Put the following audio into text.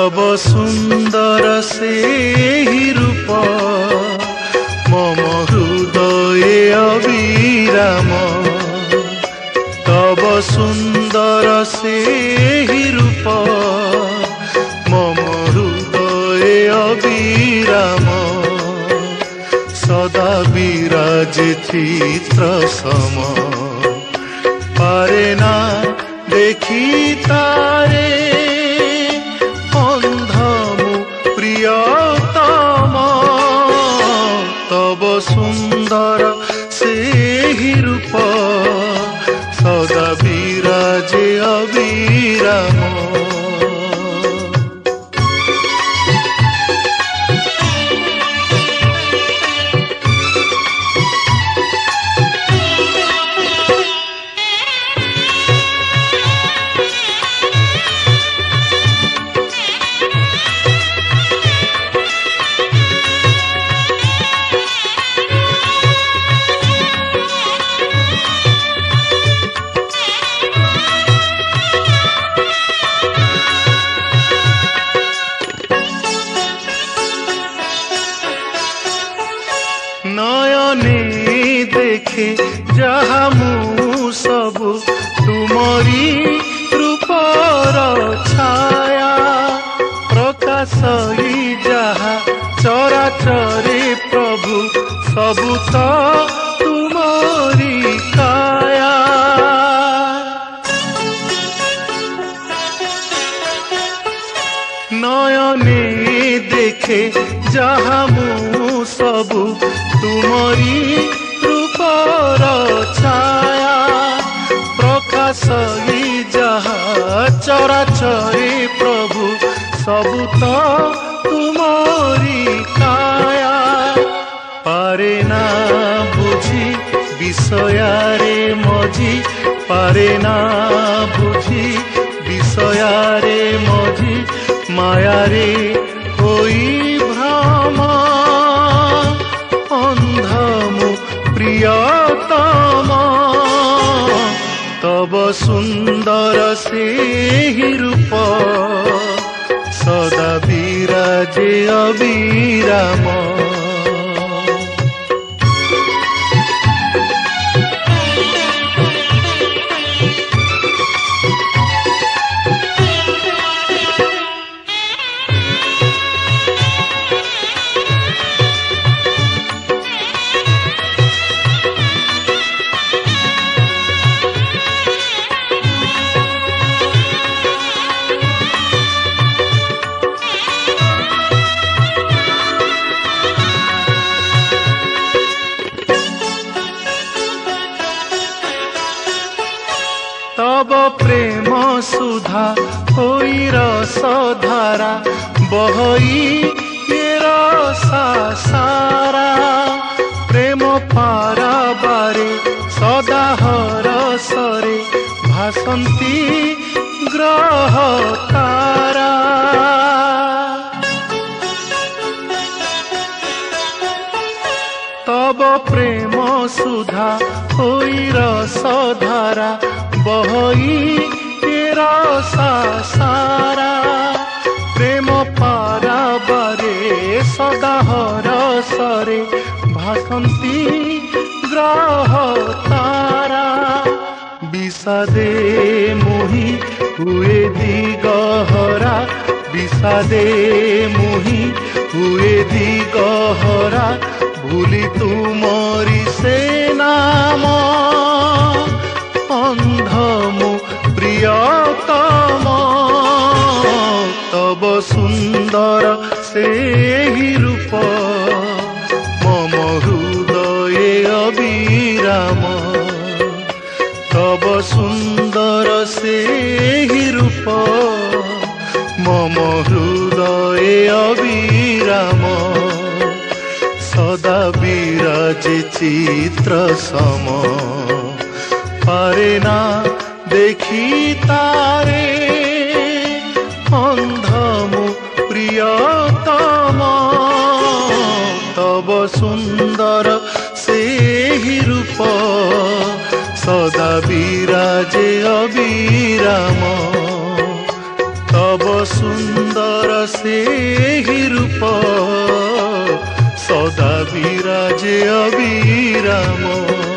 तब सुंदर से ही रूप मम हृदय अविराम तब सुंदर से ही रूप मम हृदय अविराम सदा विराजे चित्र सम पारे ना देखी तारे सुंदर से ही रूप सदा विराजे अविराम नयने देखे जहा मु सबु तुमरी रूपर छाया प्रकाश ही जहा चराचरे प्रभु सबु तो तुमरी काया नयने देखे जहा मु सबु तुमरी रूपर छाया प्रकाश ही जहा चराचरे प्रभु सबु तो तुमरी काया पारे ना बुझी विषयारे मझी पारे ना बुझी विषयारे मझी मायारे होई भ्रम प्रियतम तब सुंदर से ही रूप सदा विराजे अविराम तब प्रेम सुधा होई रस धारा बहई रसा सारा प्रेम पारा बारे सदा हरसरे भासंती ग्रह तारा तब प्रेम सुधा होई रस धारा बहई रसा सारा प्रेम पारा बारे सदा हरसरे भासंती ग्रह तारा विषादे मोहि हुए दिगहरा विषादे मोहि हुए दिगहरा भूली तुमरी से नाम अंधमु प्रियतम तब सुंदर से ही रूप मम हृदय अविराम तब सुंदर से ही रूप मम हृदय अविराम सदा विराजे चित्र सम पारे ना देखी तारे अंधमु प्रियतम तब सुंदर से ही रूप सदा विराजे अविराम तब सुंदर से ही रूप सदा विराजे अविराम।